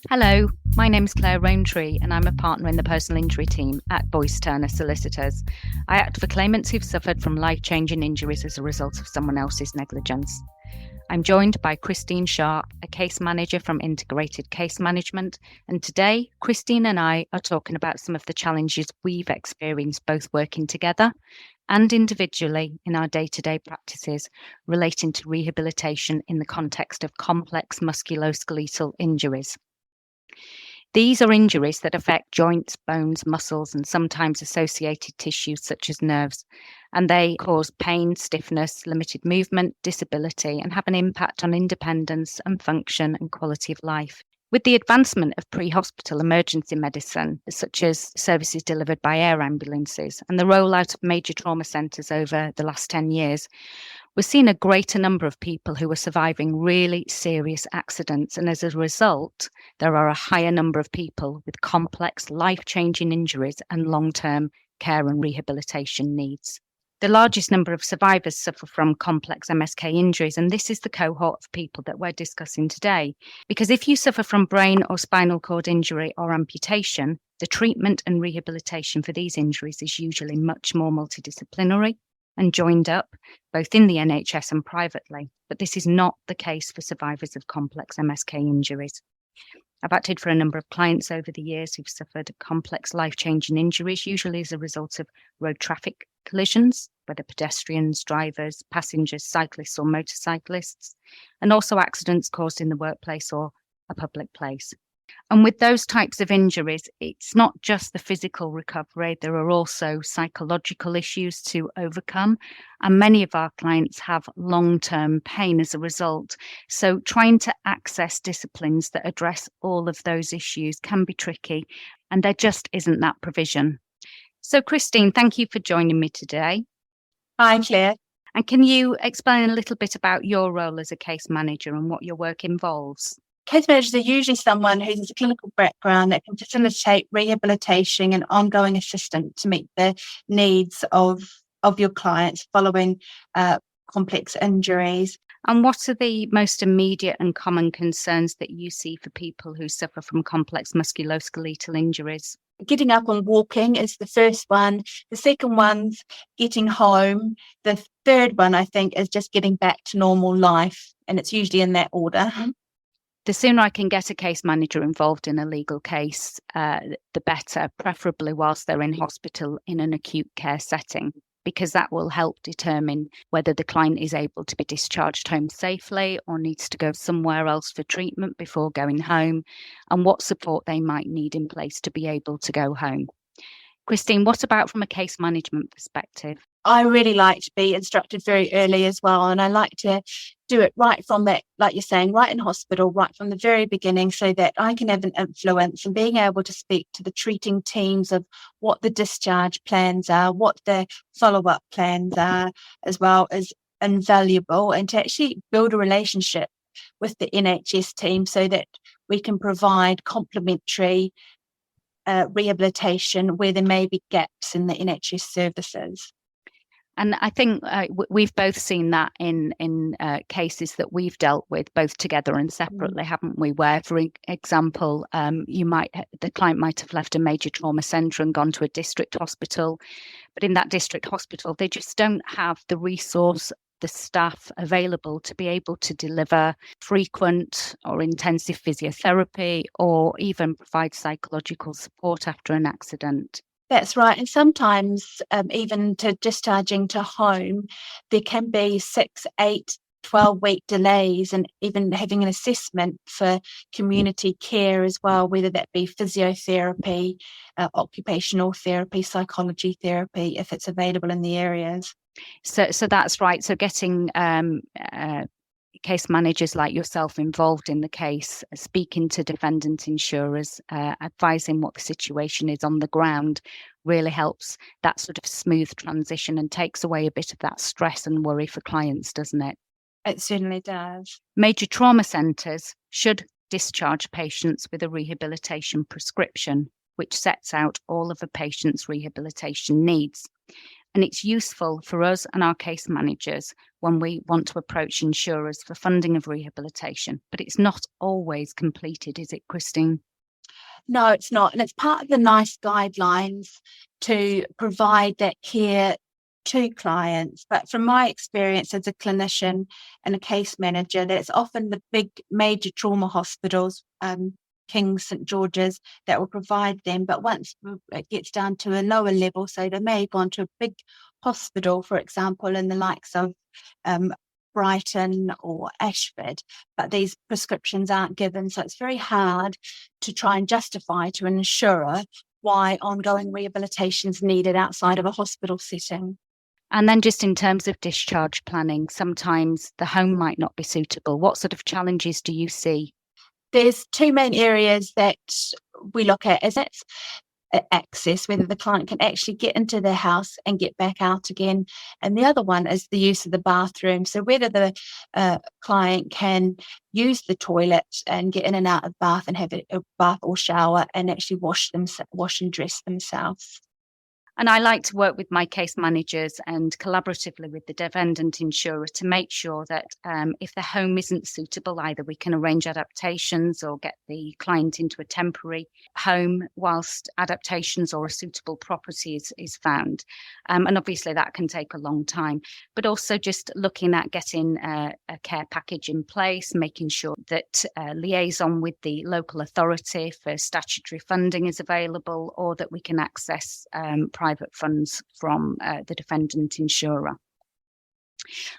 Hello, my name is Claire Rowntree and I'm a partner in the personal injury team at Boyce Turner Solicitors. I act for claimants who've suffered from life-changing injuries as a result of someone else's negligence. I'm joined by Christine Sharp, a case manager from Integrated Case Management, and today Christine and I are talking about some of the challenges we've experienced both working together and individually in our day-to-day practices relating to rehabilitation in the context of complex musculoskeletal injuries. These are injuries that affect joints, bones, muscles, and sometimes associated tissues such as nerves, and they cause pain, stiffness, limited movement, disability, and have an impact on independence and function and quality of life. With the advancement of pre-hospital emergency medicine, such as services delivered by air ambulances, and the rollout of major trauma centres over the last 10 years, we're seeing a greater number of people who are surviving really serious accidents. And as a result, there are a higher number of people with complex, life-changing injuries and long-term care and rehabilitation needs. The largest number of survivors suffer from complex MSK injuries, and this is the cohort of people that we're discussing today. Because if you suffer from brain or spinal cord injury or amputation, the treatment and rehabilitation for these injuries is usually much more multidisciplinary and joined up, both in the NHS and privately. But this is not the case for survivors of complex MSK injuries. I've acted for a number of clients over the years who've suffered complex life-changing injuries, usually as a result of road traffic collisions, whether pedestrians, drivers, passengers, cyclists or motorcyclists, and also accidents caused in the workplace or a public place. And with those types of injuries, it's not just the physical recovery, there are also psychological issues to overcome. And many of our clients have long-term pain as a result. So trying to access disciplines that address all of those issues can be tricky, and there just isn't that provision. So Christine, thank you for joining me today. Hi, Claire. And can you explain a little bit about your role as a case manager and what your work involves? Case managers are usually someone who has a clinical background that can facilitate rehabilitation and ongoing assistance to meet the needs of your clients following complex injuries. And what are the most immediate and common concerns that you see for people who suffer from complex musculoskeletal injuries? Getting up and walking is the first one. The second one's getting home. The third one, I think, is just getting back to normal life. And it's usually in that order. The sooner I can get a case manager involved in a legal case, the better, preferably whilst they're in hospital in an acute care setting, because that will help determine whether the client is able to be discharged home safely or needs to go somewhere else for treatment before going home, and what support they might need in place to be able to go home. Christine, what about from a case management perspective? I really like to be instructed very early as well. And I like to do it right from that, like you're saying, right in hospital, right from the very beginning, so that I can have an influence and being able to speak to the treating teams of what the discharge plans are, what the follow-up plans are, as well as invaluable, and to actually build a relationship with the NHS team so that we can provide complementary rehabilitation where there may be gaps in the NHS services. And I think we've both seen that in cases that we've dealt with, both together and separately, haven't we? Where, for example, the client might have left a major trauma centre and gone to a district hospital, but in that district hospital, they just don't have the resource, the staff available to be able to deliver frequent or intensive physiotherapy or even provide psychological support after an accident. That's right. And sometimes even to discharging to home, there can be 6, 8, 12-week delays, and even having an assessment for community care as well, whether that be physiotherapy, occupational therapy, psychology therapy, if it's available in the areas. So that's right. So getting case managers like yourself involved in the case, speaking to defendant insurers, advising what the situation is on the ground, really helps that sort of smooth transition and takes away a bit of that stress and worry for clients, doesn't it? It certainly does. Major trauma centres should discharge patients with a rehabilitation prescription, which sets out all of a patient's rehabilitation needs. and it's useful for us and our case managers when we want to approach insurers for funding of rehabilitation. But it's not always completed, is it, Christine? No, it's not. And it's part of the NICE guidelines to provide that care to clients. But from my experience as a clinician and a case manager, that's often the big major trauma hospitals, King's, St George's, that will provide them. But once it gets down to a lower level, so they may have gone to a big hospital, for example, in the likes of Brighton or Ashford, but these prescriptions aren't given. So it's very hard to try and justify to an insurer why ongoing rehabilitation is needed outside of a hospital setting. And then just in terms of discharge planning, sometimes the home might not be suitable. What sort of challenges do you see? There's two main areas that we look at, is it's access, whether the client can actually get into their house and get back out again. And the other one is the use of the bathroom. So whether the client can use the toilet and get in and out of bath and have a bath or shower and actually wash and dress themselves. And I like to work with my case managers and collaboratively with the defendant insurer to make sure that if the home isn't suitable, either we can arrange adaptations or get the client into a temporary home whilst adaptations or a suitable property is found. And obviously that can take a long time, but also just looking at getting a care package in place, making sure that liaison with the local authority for statutory funding is available, or that we can access private funds from the defendant insurer.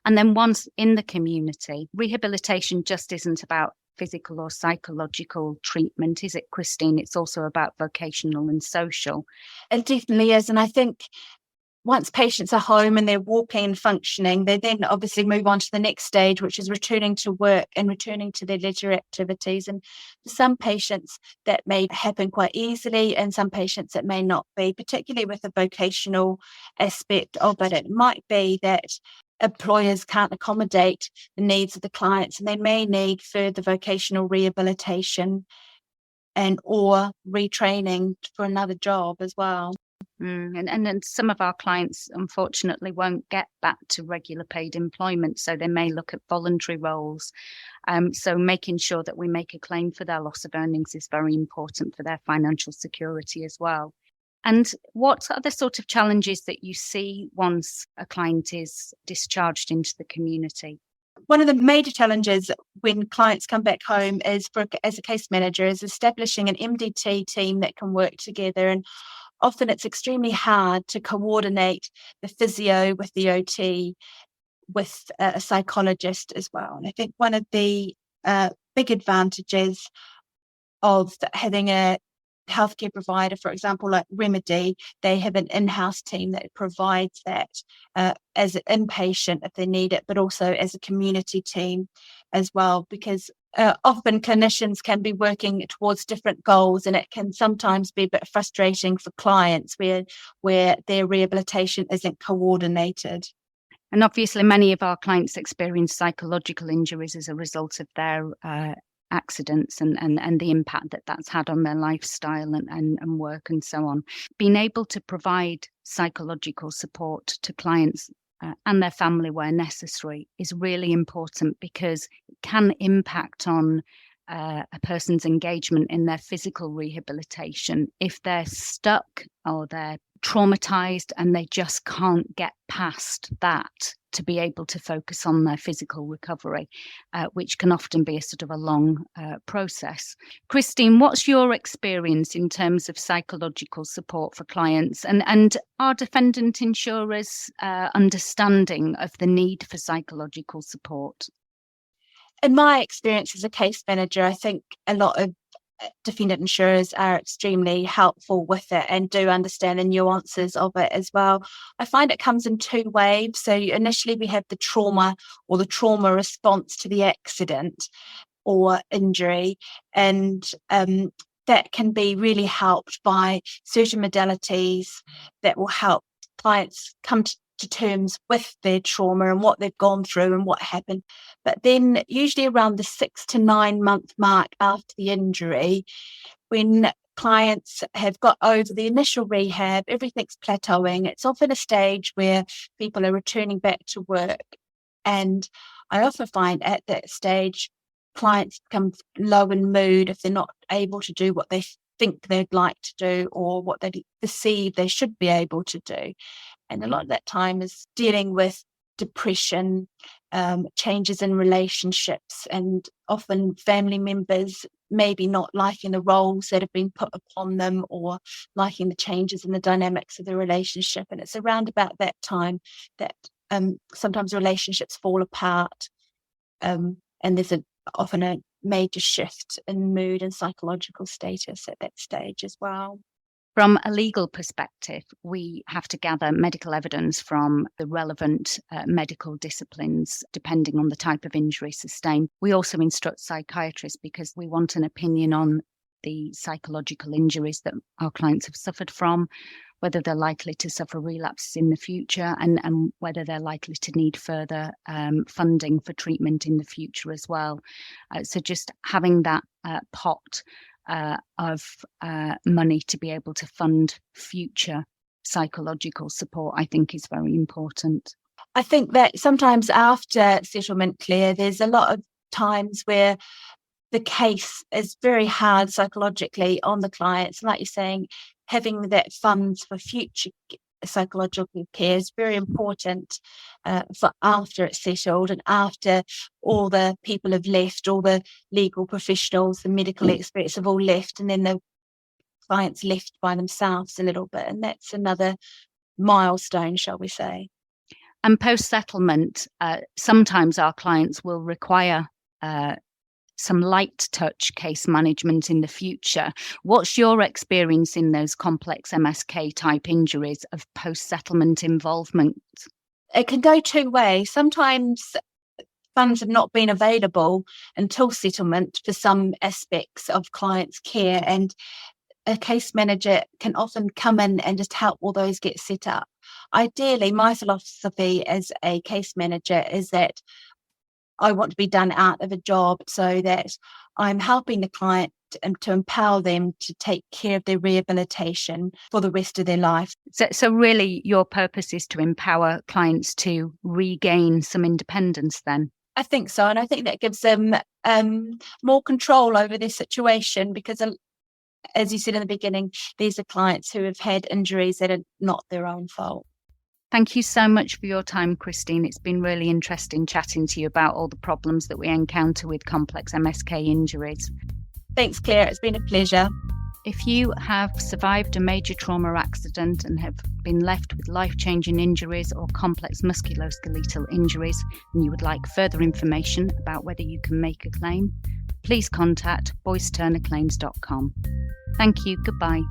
And then once in the community, rehabilitation just isn't about physical or psychological treatment, is it, Christine? It's also about vocational and social. It definitely is. And I think once patients are home and they're walking and functioning, they then obviously move on to the next stage, which is returning to work and returning to their leisure activities. And for some patients, that may happen quite easily, and some patients it may not be, particularly with the vocational aspect of it. It might be that employers can't accommodate the needs of the clients, and they may need further vocational rehabilitation and or retraining for another job as well. And some of our clients, unfortunately, won't get back to regular paid employment, so they may look at voluntary roles. So making sure that we make a claim for their loss of earnings is very important for their financial security as well. And what are the sort of challenges that you see once a client is discharged into the community? One of the major challenges when clients come back home is, as a case manager, is establishing an MDT team that can work together. And often it's extremely hard to coordinate the physio with the OT, with a psychologist as well. And I think one of the big advantages of having a healthcare provider, for example, like Remedy, they have an in-house team that provides that as an inpatient if they need it, but also as a community team as well, because often clinicians can be working towards different goals, and it can sometimes be a bit frustrating for clients where their rehabilitation isn't coordinated. And obviously many of our clients experience psychological injuries as a result of their accidents and the impact that that's had on their lifestyle and work and so on. Being able to provide psychological support to clients and their family where necessary is really important, because it can impact on a person's engagement in their physical rehabilitation if they're stuck or they're traumatized and they just can't get past that to be able to focus on their physical recovery, which can often be a sort of a long process. Christine, what's your experience in terms of psychological support for clients, and are defendant insurers understanding of the need for psychological support? In my experience as a case manager, I think a lot of defendant insurers are extremely helpful with it and do understand the nuances of it as well. I find it comes in two waves. So initially we have the trauma or the trauma response to the accident or injury, and that can be really helped by certain modalities that will help clients come to terms with their trauma and what they've gone through and what happened. But then usually around the 6 to 9 month mark after the injury, when clients have got over the initial rehab, everything's plateauing. It's often a stage where people are returning back to work. And I often find at that stage, clients become low in mood if they're not able to do what they think they'd like to do or what they perceive they should be able to do. And a lot of that time is dealing with depression, changes in relationships, and often family members maybe not liking the roles that have been put upon them or liking the changes in the dynamics of the relationship. And it's around about that time that sometimes relationships fall apart, and there's often a major shift in mood and psychological status at that stage as well. From a legal perspective, we have to gather medical evidence from the relevant medical disciplines, depending on the type of injury sustained. We also instruct psychiatrists because we want an opinion on the psychological injuries that our clients have suffered from, whether they're likely to suffer relapses in the future, and whether they're likely to need further funding for treatment in the future as well. So just having that pot of money to be able to fund future psychological support, I think, is very important. I think that sometimes after settlement, Claire, there's a lot of times where the case is very hard psychologically on the clients. Like you're saying, having that funds for future psychological care is very important for after it's settled and after all the people have left, all the legal professionals, the medical experts have all left, and then the clients left by themselves a little bit. And that's another milestone, shall we say. And post-settlement, sometimes our clients will require some light touch case management in the future. What's your experience in those complex MSK type injuries of post-settlement involvement? It can go two ways. Sometimes funds have not been available until settlement for some aspects of clients' care, and a case manager can often come in and just help all those get set up. Ideally, my philosophy as a case manager is that I want to be done out of a job so that I'm helping the client to empower them to take care of their rehabilitation for the rest of their life. So really your purpose is to empower clients to regain some independence then? I think so. And I think that gives them more control over their situation because, as you said in the beginning, these are clients who have had injuries that are not their own fault. Thank you so much for your time, Christine. It's been really interesting chatting to you about all the problems that we encounter with complex MSK injuries. Thanks, Claire. It's been a pleasure. If you have survived a major trauma accident and have been left with life-changing injuries or complex musculoskeletal injuries, and you would like further information about whether you can make a claim, please contact boyceturnerclaims.com. Thank you. Goodbye.